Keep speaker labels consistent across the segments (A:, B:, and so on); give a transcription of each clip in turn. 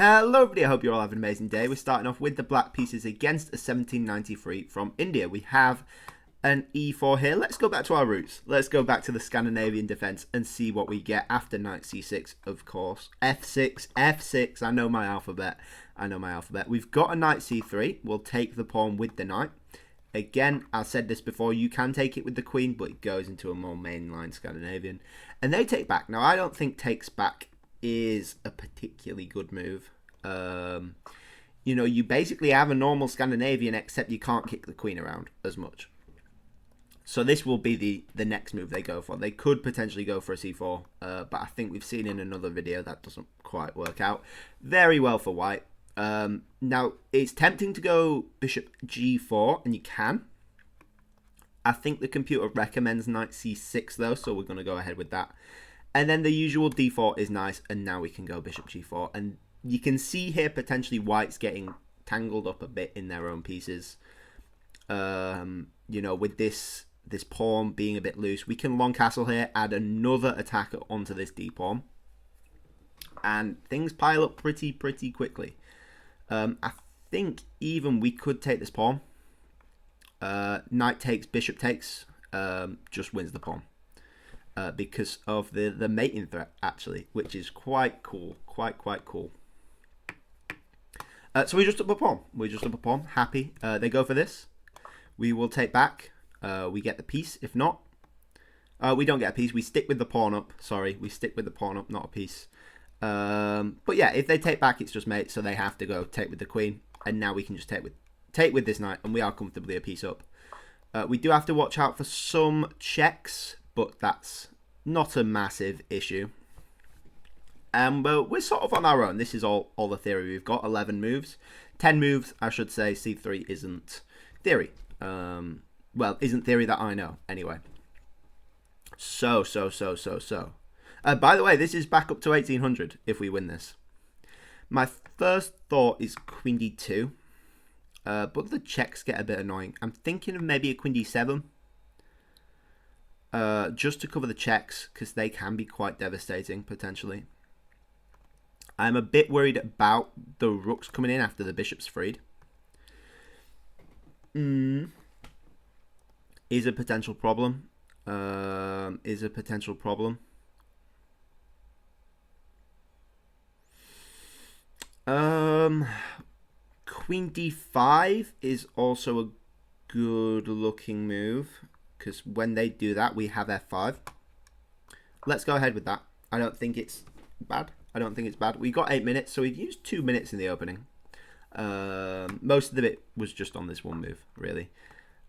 A: Hello everybody, I hope you're all having an amazing day. We're starting off with the black pieces against a 1793 from India. We have an e4 here. Let's go back to our roots. Let's go back to the Scandinavian defense and see what we get after knight c6, of course. f6, f6, I know my alphabet. We've got a knight c3. We'll take the pawn with the knight. Again, I said this before, you can take it with the queen, but it goes into a more mainline Scandinavian. And they take back. Now, I don't think takes back is a particularly good move. You know, you basically have a normal Scandinavian, except you can't kick the queen around as much. So this will be the next move they go for. They could potentially go for a c4, but I think we've seen in another video that doesn't quite work out very well for white. Now, it's tempting to go bishop g4, and you can. I think the computer recommends knight c6, though, so we're going to go ahead with that. And then the usual d4 is nice, and now we can go bishop g4. And you can see here potentially white's getting tangled up a bit in their own pieces. You know, with this pawn being a bit loose, we can long castle here, add another attacker onto this d pawn. And things pile up pretty quickly. I think even we could take this pawn. Knight takes, bishop takes, just wins the pawn. Because of the mating threat, actually, which is quite cool. Quite cool. So we just up a pawn. Happy. They go for this. We will take back. We get the piece. If not, we don't get a piece. We stick with the pawn up. Sorry, we stick with the pawn up, not a piece. But yeah, if they take back, it's just mate, so they have to go take with the queen. And now we can just take with this knight, and we are comfortably a piece up. We do have to watch out for some checks, but that's not a massive issue. But we're sort of on our own. This is all the theory we've got. 11 moves. 10 moves, I should say. C3 isn't theory. Well, isn't theory that I know, anyway. So. By the way, this is back up to 1800 if we win this. My first thought is queen d2. But the checks get a bit annoying. I'm thinking of maybe a queen d7. Just to cover the checks, because they can be quite devastating, potentially. I'm a bit worried about the rooks coming in after the bishop's freed. Is a potential problem. Queen d5 is also a good looking move, because when they do that, we have f5. Let's go ahead with that. I don't think it's bad. We got 8 minutes, so we've used 2 minutes in the opening. Most of the bit was just on this one move, really.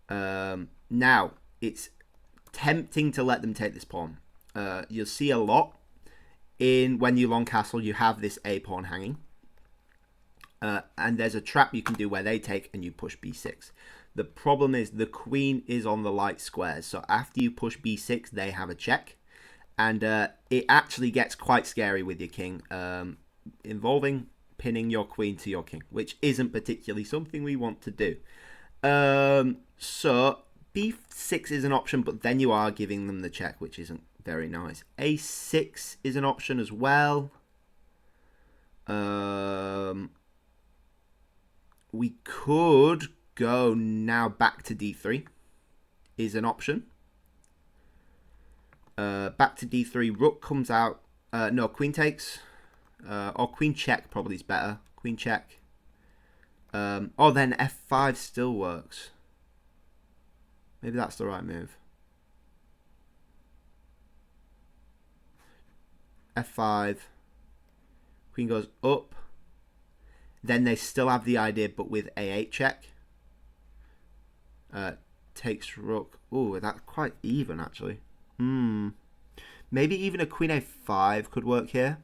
A: Now, it's tempting to let them take this pawn. You'll see a lot when you long castle, you have this a pawn hanging. And there's a trap you can do where they take and you push b6. The problem is the queen is on the light squares. So after you push b6, they have a check. And it actually gets quite scary with your king, involving pinning your queen to your king, which isn't particularly something we want to do. So b6 is an option, but then you are giving them the check, which isn't very nice. a6 is an option as well. We could go now back to d3 is an option. Back to d3, rook comes out. No, queen takes. Or queen check probably is better. Queen check. Or then f5 still works. Maybe that's the right move. f5. Queen goes up. Then they still have the idea, but with a8 check. Takes rook. Ooh, that's quite even, actually. Maybe even a queen a5 could work here.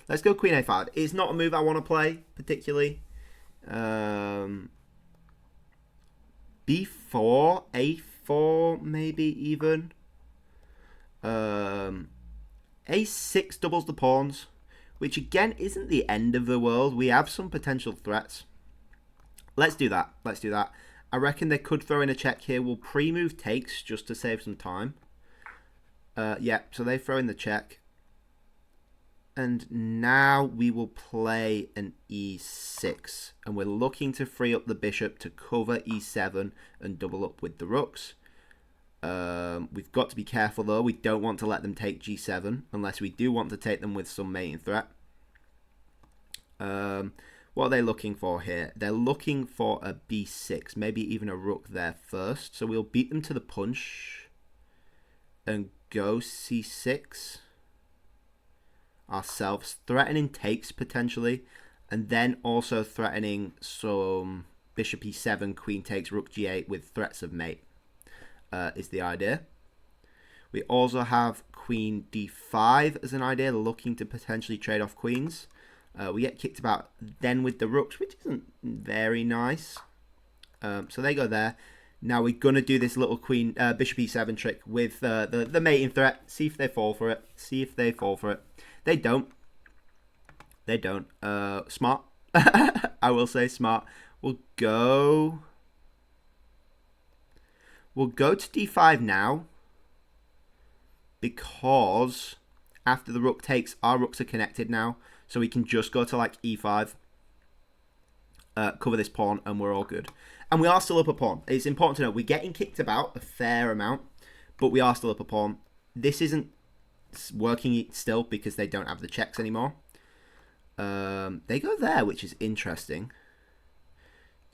A: Let's go queen a5. It's not a move I want to play, particularly. b4, a4, maybe even. a6 doubles the pawns, which again isn't the end of the world. We have some potential threats. Let's do that. I reckon they could throw in a check here. We'll pre-move takes just to save some time. Yeah, so they throw in the check. And now we will play an e6. And we're looking to free up the bishop to cover e7 and double up with the rooks. We've got to be careful though. We don't want to let them take g7 unless we do want to take them with some mating threat. What are they looking for here? They're looking for a b6, maybe even a rook there first. So we'll beat them to the punch and go c6 ourselves, threatening takes potentially, and then also threatening some bishop e7, queen takes, rook g8 with threats of mate is the idea. We also have queen d5 as an idea, looking to potentially trade off queens. We get kicked about then with the rooks, which isn't very nice. So they go there. Now we're going to do this little queen bishop e7 trick with the mating threat. See if they fall for it. See if they fall for it. They don't. They don't. Smart. I will say smart. We'll go to d5 now, because after the rook takes, our rooks are connected now. So we can just go to like e5, cover this pawn, and we're all good. And we are still up a pawn. It's important to know we're getting kicked about a fair amount, but we are still up a pawn. This isn't working still because they don't have the checks anymore. They go there, which is interesting.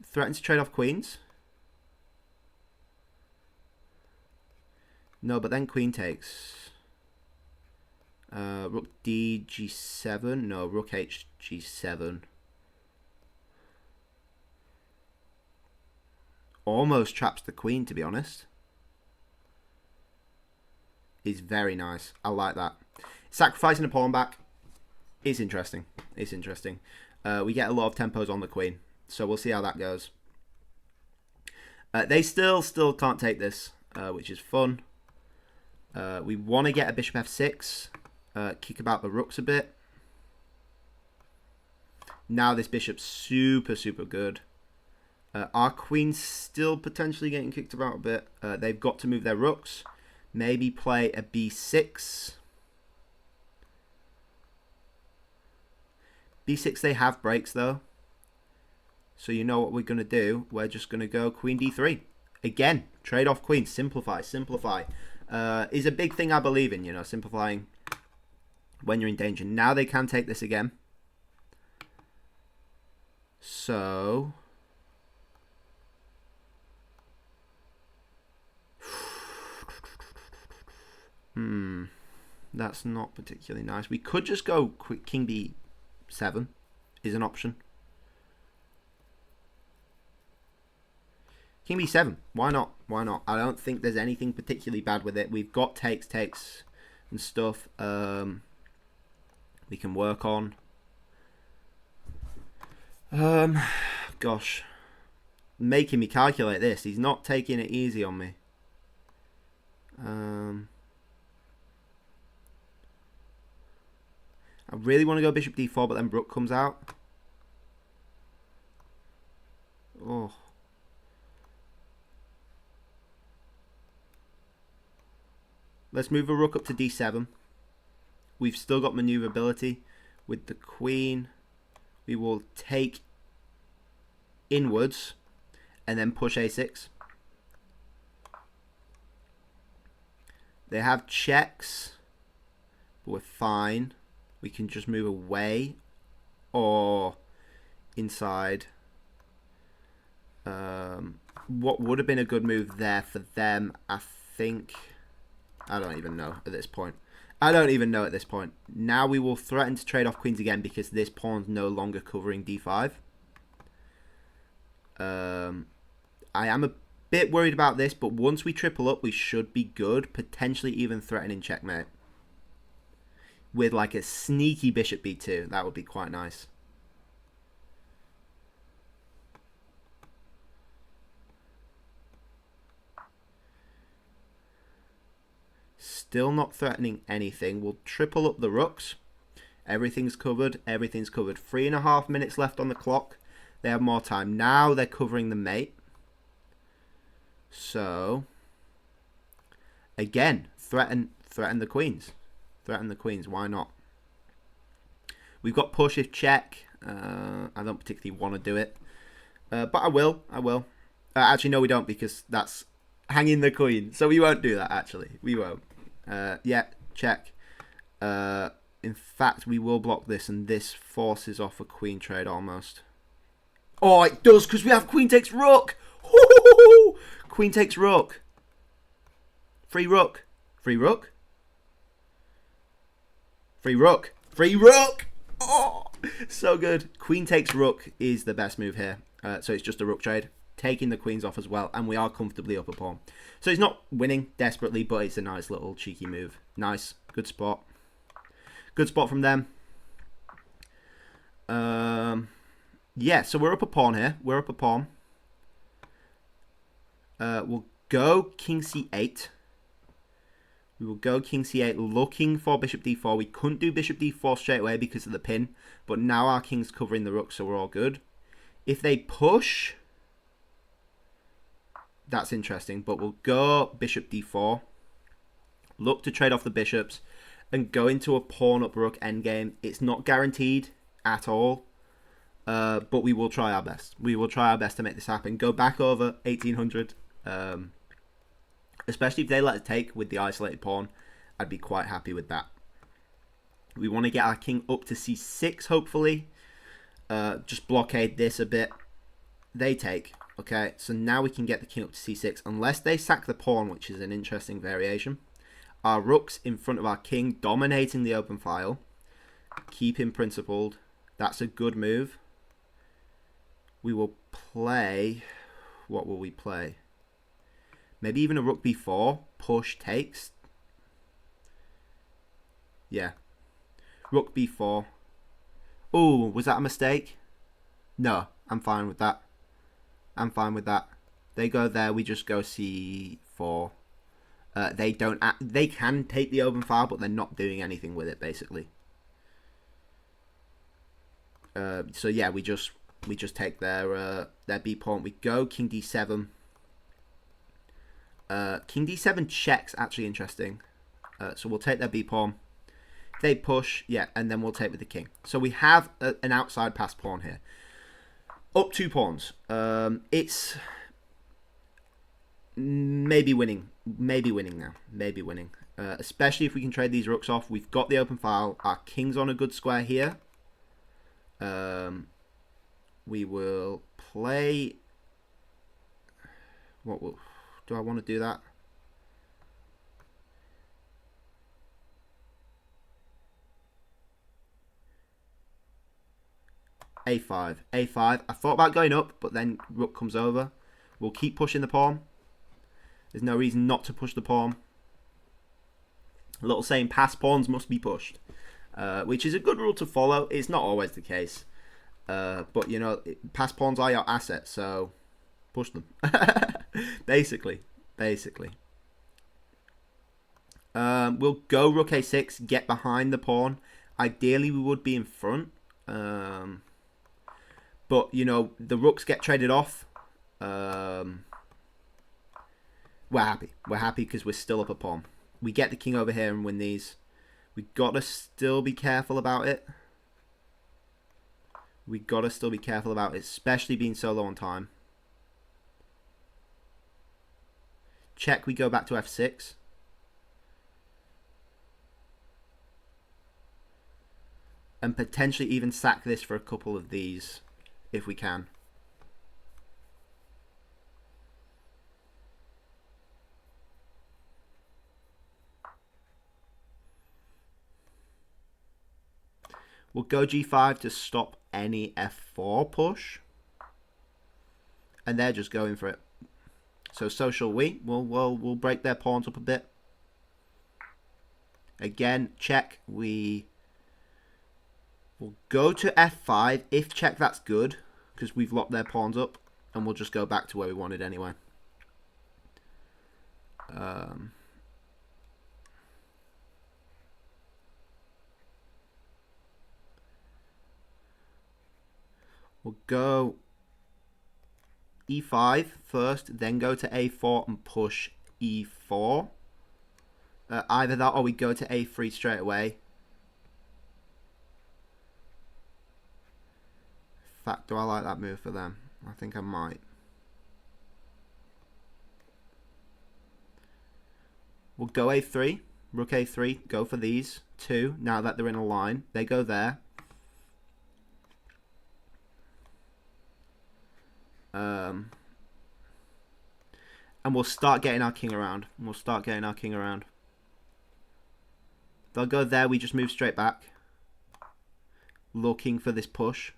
A: Threaten to trade off queens. No, but then queen takes. Rook d g7. No, rook h g7. Almost traps the queen, to be honest. Is very nice. I like that. Sacrificing a pawn back is interesting. It's interesting. We get a lot of tempos on the queen, so we'll see how that goes. They still can't take this, which is fun. We want to get a bishop f6. Kick about the rooks a bit. Now this bishop's super good. Our queen's still potentially getting kicked about a bit. They've got to move their rooks. Maybe play a b6. b6 they have breaks though. So you know what we're going to do. We're just going to go queen d3. Again, trade off queens. Simplify. Is a big thing I believe in, you know, simplifying when you're in danger. Now they can take this again. So that's not particularly nice. We could just go quick king b7 is an option. King b7. Why not? Why not? I don't think there's anything particularly bad with it. We've got takes and stuff we can work on. Gosh. Making me calculate this. He's not taking it easy on me. I really want to go bishop d4, but then rook comes out. Oh. Let's move a rook up to d7. We've still got maneuverability with the queen. We will take inwards and then push a6. They have checks, but we're fine. We can just move away or inside. What would have been a good move there for them, I think. I don't even know at this point. Now we will threaten to trade off queens again because this pawn's no longer covering d5. I am a bit worried about this, but once we triple up, we should be good. Potentially even threatening checkmate. With like a sneaky bishop b2. That would be quite nice. Still not threatening anything. We'll triple up the rooks. Everything's covered. 3.5 minutes left on the clock. They have more time. Now they're covering the mate. So, again, threaten the queens. Why not? We've got push if check. I don't particularly want to do it. But I will. Actually, no, we don't, because that's hanging the queen. So we won't do that, actually. We won't. Yeah, check. In fact, we will block this, and this forces off a queen trade almost. Oh, it does, because we have queen takes rook. Queen takes rook. Free rook. Free rook. Free rook. Free rook. Oh, so good. Queen takes rook is the best move here. So it's just a rook trade. Taking the queens off as well, and we are comfortably up a pawn. So he's not winning desperately, but it's a nice little cheeky move. Nice. Good spot. Good spot from them. Yeah, so we're up a pawn here. We're up a pawn. We'll go king c8. We will go king c8, looking for bishop d4. We couldn't do bishop d4 straight away because of the pin, but now our king's covering the rook, so we're all good. If they push, that's interesting, but we'll go bishop d4. Look to trade off the bishops and go into a pawn up rook endgame. It's not guaranteed at all, but we will try our best. We will try our best to make this happen. Go back over 1800. Especially if they let us take with the isolated pawn, I'd be quite happy with that. We want to get our king up to c6, hopefully. Just blockade this a bit. They take. Okay, so now we can get the king up to c6. Unless they sack the pawn, which is an interesting variation. Our rook's in front of our king, dominating the open file. Keep him principled. That's a good move. We will play... What will we play? Maybe even a rook b4. Push takes. Yeah. Rook b4. Oh, was that a mistake? No, I'm fine with that. I'm fine with that. They go there, we just go c4. They don't. They can take the open file, but they're not doing anything with it, basically. So yeah, we just take their b pawn. We go king d7. King d7 checks, actually interesting. So we'll take their b pawn. They push, yeah, and then we'll take with the king. So we have an outside pass pawn here. Up 2 pawns. It's maybe winning. Maybe winning now. Maybe winning. Especially if we can trade these rooks off. We've got the open file. Our king's on a good square here. We will play... What will... Do I want to do that? A5. A5. I thought about going up, but then rook comes over. We'll keep pushing the pawn. There's no reason not to push the pawn. A little saying, pass pawns must be pushed. Which is a good rule to follow. It's not always the case. But, you know, pass pawns are your assets, so push them. Basically. We'll go rook a6, get behind the pawn. Ideally, we would be in front. But, you know, the rooks get traded off. We're happy. We're happy because we're still up a pawn. We get the king over here and win these. We got to still be careful about it. Especially being so low on time. Check, we go back to f6. And potentially even sack this for a couple of these, if we can. We'll go g5 to stop any f4 push. And they're just going for it. So shall we. We'll break their pawns up a bit. Again, check. We'll go to f5. If check, that's good, because we've locked their pawns up. And we'll just go back to where we wanted anyway. We'll go e5 first, then go to a4 and push e4. Either that or we go to a3 straight away. fact, do I like that move for them? I think I might. We'll go a3, rook a3, go for these two. Now that they're in a line, they go there. And we'll start getting our king around. They'll go there, we just move straight back. Looking for this push.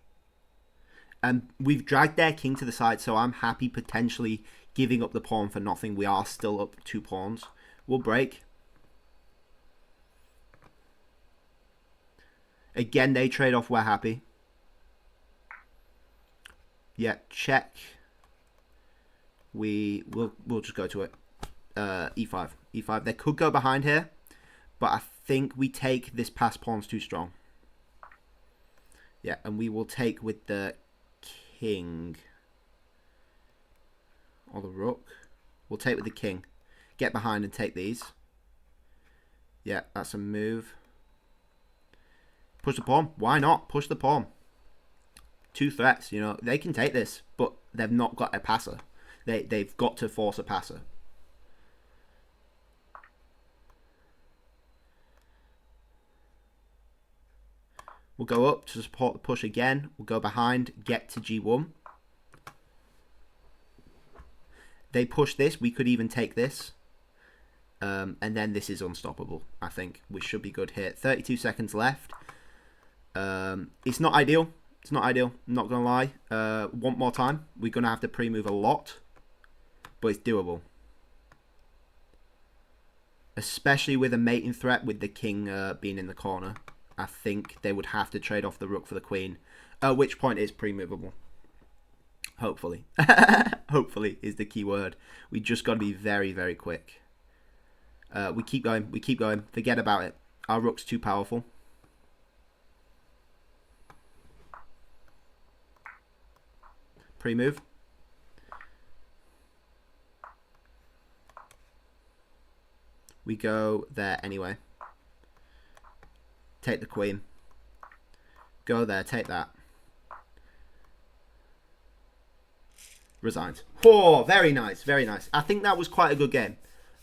A: And we've dragged their king to the side, so I'm happy potentially giving up the pawn for nothing. We are still up 2 pawns. We'll break. Again, they trade off, we're happy. Yeah, check. We'll just go to it. E5. E5. They could go behind here, but I think we take this pass pawn's too strong. Yeah, and we will take with the king. Or the rook. We'll take with the king. Get behind and take these. Yeah, that's a move. Push the pawn. Why not? Push the pawn. 2 threats, you know. They can take this, but they've not got a passer. They've got to force a passer. We'll go up to support the push again. We'll go behind, get to G1. They push this. We could even take this. And then this is unstoppable, I think. We should be good here. 32 seconds left. It's not ideal. It's not ideal. I'm not going to lie. Want more time. We're going to have to pre-move a lot. But it's doable. Especially with a mating threat with the king being in the corner. I think they would have to trade off the rook for the queen. At which point it's pre-movable. Hopefully. Hopefully is the key word. We just got to be very, very quick. We keep going. We keep going. Forget about it. Our rook's too powerful. Pre-move. We go there anyway. Take the queen. Go there, take that. Resigns. Oh, very nice, very nice. I think that was quite a good game.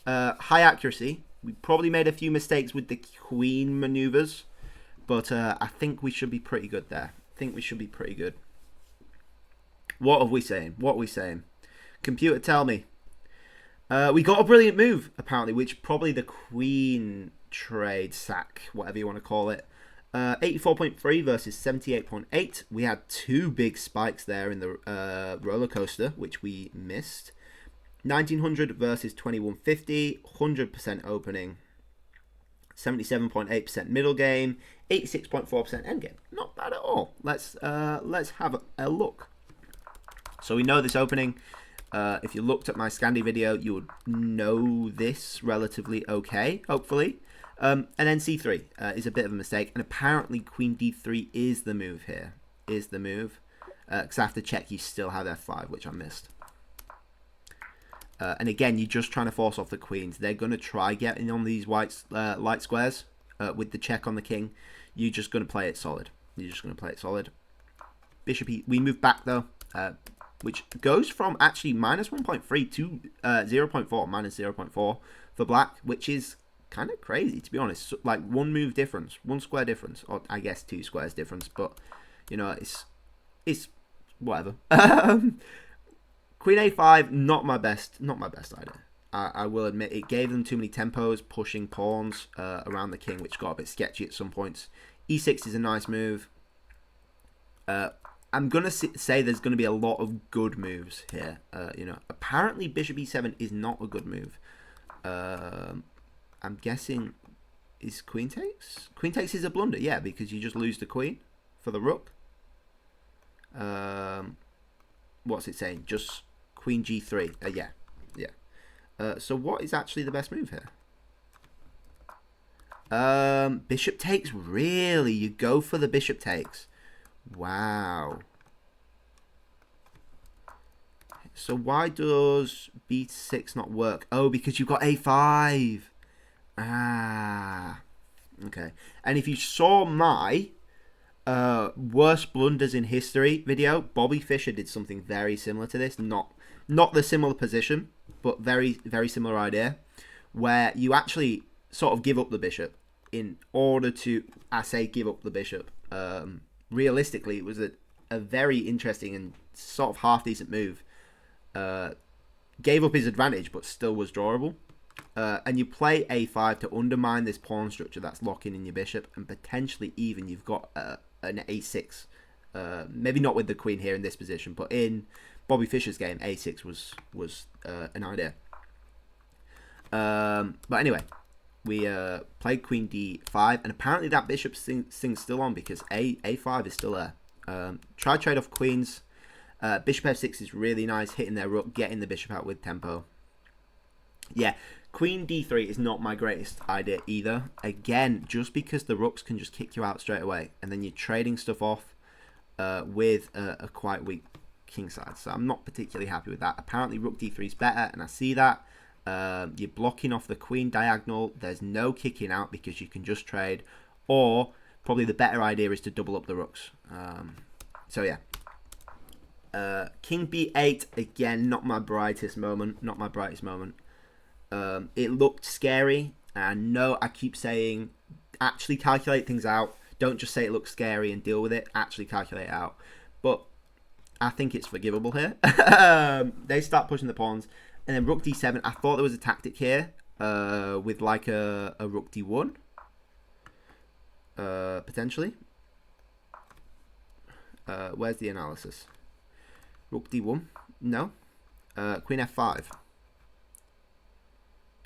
A: High accuracy. We probably made a few mistakes with the queen maneuvers, but I think we should be pretty good there. I think we should be pretty good. What are we saying? What are we saying? Computer, tell me. We got a brilliant move, apparently, which probably the queen trade sack, whatever you want to call it. 84.3 versus 78.8. We had 2 big spikes there in the roller coaster, which we missed. 1900 versus 2150, 100% opening, 77.8% middle game, 86.4% end game. Not bad at all. Let's have a look. So we know this opening. If you looked at my Scandi video, you would know this relatively okay, hopefully. And then c3 is a bit of a mistake. And apparently queen d3 is the move here. Is the move. Because I have to check you still have f5, which I missed. And again, you're just trying to force off the queens. They're going to try getting on these white light squares with the check on the king. You're just going to play it solid. You're just going to play it solid. Bishop e. We move back, though. Which goes from actually minus 1.3 to 0.4, minus 0.4 for black, which is kind of crazy, to be honest. Like 1 move difference, 1 square difference, or I guess 2 squares difference, but you know, it's whatever. Queen a5, not my best idea. I will admit it gave them too many tempos, pushing pawns around the king, which got a bit sketchy at some points. e6 is a nice move. I'm going to say there's going to be a lot of good moves here. You know, apparently bishop e7 is not a good move. I'm guessing is queen takes? Queen takes is a blunder, yeah, because you just lose the queen for the rook. What's it saying? Just queen g3. Yeah. So what is actually the best move here? Bishop takes, really? You go for the bishop takes. Wow. So why does b6 not work? Oh, because you've got a5. Ah. Okay. And if you saw my Worst blunders in history video. Bobby Fischer did something very similar to this. Not the similar position, but very, very similar idea, where you actually sort of give up the bishop in order to, I say give up the bishop. Realistically, it was a very interesting and sort of half-decent move. Gave up his advantage, but still was drawable. And you play a5 to undermine this pawn structure that's locking in your bishop, and potentially even you've got an a6. Maybe not with the queen here in this position, but in Bobby Fischer's game, a6 was an idea. But anyway, we played queen d5, and apparently that bishop thing's still on because a5 is still there. Try trade off queens. Bishop f6 is really nice, hitting their rook, getting the bishop out with tempo. Yeah, queen d3 is not my greatest idea either. Again, just because the rooks can just kick you out straight away, and then you're trading stuff off with a quite weak king side. So I'm not particularly happy with that. Apparently rook d3 is better, and I see that. You're blocking off the queen diagonal. There's no kicking out because you can just trade. Or probably the better idea is to double up the rooks. So yeah. King b8, again, not my brightest moment. It looked scary, and no, I keep saying, actually calculate things out. Don't just say it looks scary and deal with it. Actually calculate it out. But I think it's forgivable here. They start pushing the pawns, and then rook d7. I thought there was a tactic here with like a rook d1, potentially. Where's the analysis? Rook d1? No. Queen f5.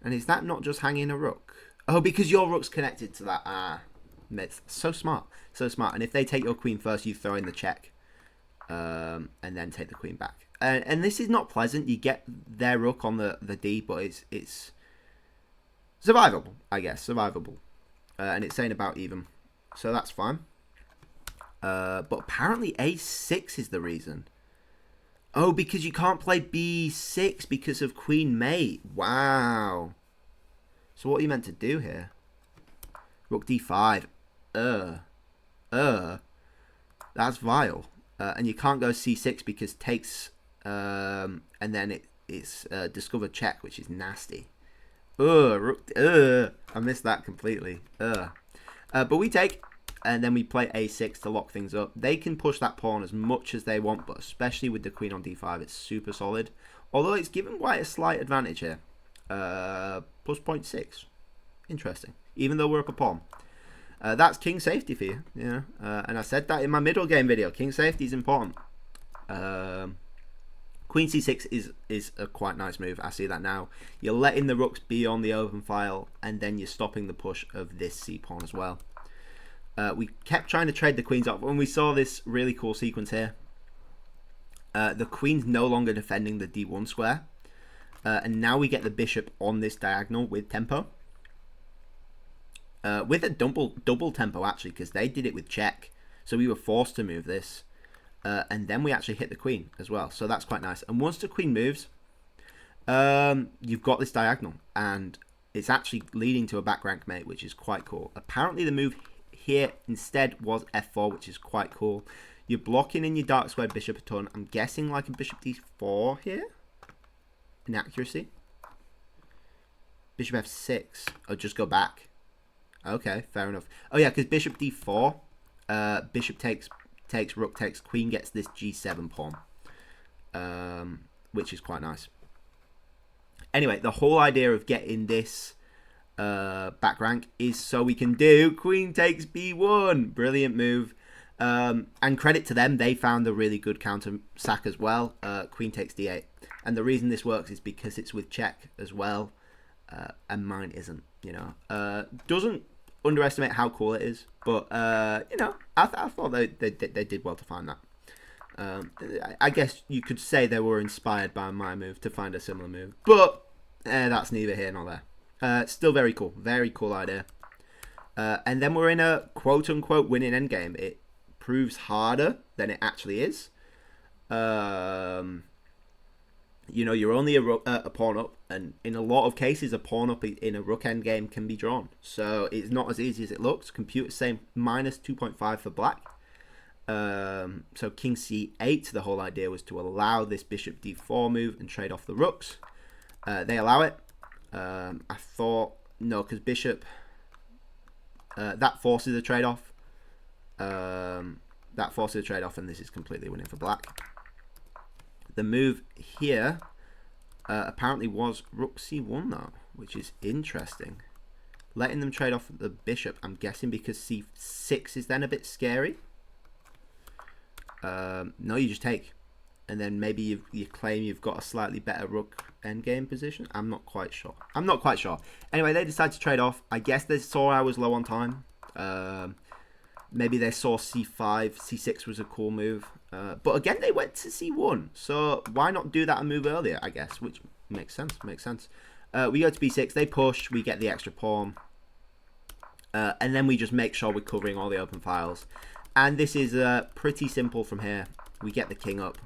A: And is that not just hanging a rook? Oh, because your rook's connected to that. Myth. So smart. So smart. And if they take your queen first, you throw in the check. And then take the queen back. And this is not pleasant. You get their rook on the d, but it's survivable, I guess. Survivable. And it's saying about even. So that's fine. But apparently a6 is the reason. Oh, because you can't play b6 because of queen mate. Wow. So what are you meant to do here? Rook d5. That's vile. And you can't go c6 because takes, and then it's discovered check, which is nasty. Rook, I missed that completely. But we take, and then we play a6 to lock things up. They can push that pawn as much as they want, but especially with the queen on d5, it's super solid. Although it's given quite a slight advantage here. Plus 0.6. Interesting. Even though we're up a pawn. That's king safety for you. Yeah. And I said that in my middle game video. King safety is important. Queen c6 is a quite nice move. I see that now. You're letting the rooks be on the open file, and then you're stopping the push of this c-pawn as well. We kept trying to trade the queens off. When we saw this really cool sequence here, the queen's no longer defending the d1 square. And now we get the bishop on this diagonal with tempo. With a double tempo, actually, because they did it with check. So we were forced to move this. And then we actually hit the queen as well. So that's quite nice. And once the queen moves, you've got this diagonal. And it's actually leading to a back rank mate, which is quite cool. Apparently the move here instead was f4, which is quite cool. You're blocking in your dark square bishop a ton. I'm guessing like a bishop d4 here. Inaccuracy. Bishop f6. Oh, just go back. Okay, fair enough. Oh yeah, because bishop d4, bishop takes, rook takes, queen gets this g7 pawn, which is quite nice. Anyway, the whole idea of getting this back rank is so we can do queen takes b1. Brilliant move. And credit to them, they found a really good counter sack as well. Queen takes d8. And the reason this works is because it's with check as well. And mine isn't, you know. Doesn't underestimate how cool it is. But, you know, I thought they did well to find that. I guess you could say they were inspired by my move to find a similar move. But that's neither here nor there. Still very cool. Very cool idea. And then we're in a quote-unquote winning endgame. It proves harder than it actually is. You know, you're only a pawn up, and in a lot of cases, a pawn up in a rook endgame can be drawn. So it's not as easy as it looks. Computers say minus 2.5 for black. So king c8, the whole idea was to allow this bishop d4 move and trade off the rooks. They allow it. I thought, no, because bishop, that forces a trade-off. That forces a trade-off, and this is completely winning for black. The move here apparently was rook c1 though, which is interesting. Letting them trade off the bishop, I'm guessing because c6 is then a bit scary. No, you just take. And then maybe you claim you've got a slightly better rook endgame position. I'm not quite sure. Anyway, they decided to trade off. I guess they saw I was low on time. Maybe they saw c5. c6 was a cool move. But again, they went to c1. So why not do that and move earlier, I guess, which makes sense. We go to b6. They push. We get the extra pawn. And then we just make sure we're covering all the open files. And this is pretty simple from here. We get the king up.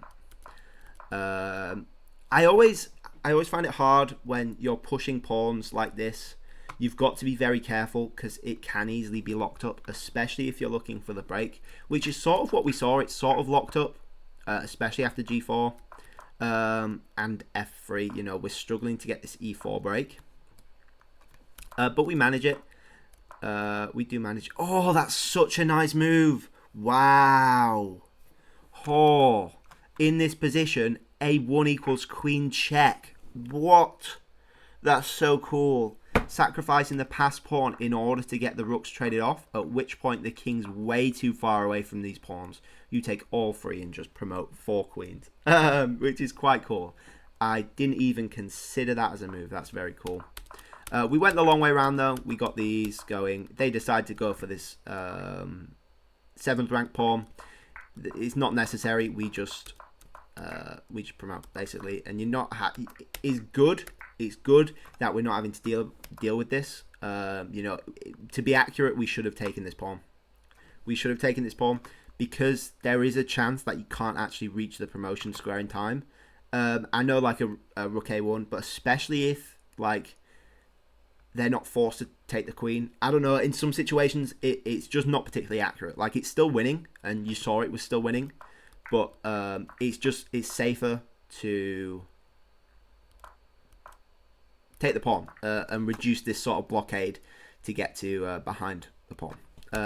A: I always find it hard when you're pushing pawns like this. You've got to be very careful because it can easily be locked up, especially if you're looking for the break, which is sort of what we saw. It's sort of locked up, especially after g4 and f3. You know, we're struggling to get this e4 break, but we manage it. We do manage. Oh, that's such a nice move. Wow. Oh, in this position, a1 equals queen check. What? That's so cool. Sacrificing the passed pawn in order to get the rooks traded off, at which point the king's way too far away from these pawns. You take all three and just promote 4 queens, which is quite cool. I didn't even consider that as a move. That's very cool. We went the long way around though. We got these going. They decided to go for this 7th rank pawn. It's not necessary. We just promote basically, and you're not. It's good. It's good that we're not having to deal with this. You know, to be accurate, we should have taken this pawn. We should have taken this pawn because there is a chance that you can't actually reach the promotion square in time. I know like a rook a1, but especially if like they're not forced to take the queen. I don't know. In some situations, it's just not particularly accurate. Like it's still winning, and you saw it was still winning, but it's safer to take the pawn and reduce this sort of blockade to get to behind the pawn.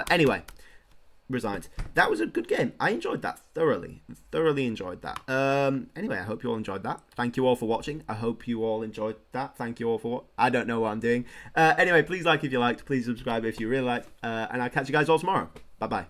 A: Anyway, resigned. That was a good game. I enjoyed that thoroughly enjoyed that. Anyway, I hope you all enjoyed that. Thank you all for watching. I hope you all enjoyed that. Thank you all for I don't know what I'm doing. Anyway, please like if you liked. Please subscribe if you really liked. And I'll catch you guys all tomorrow. Bye bye.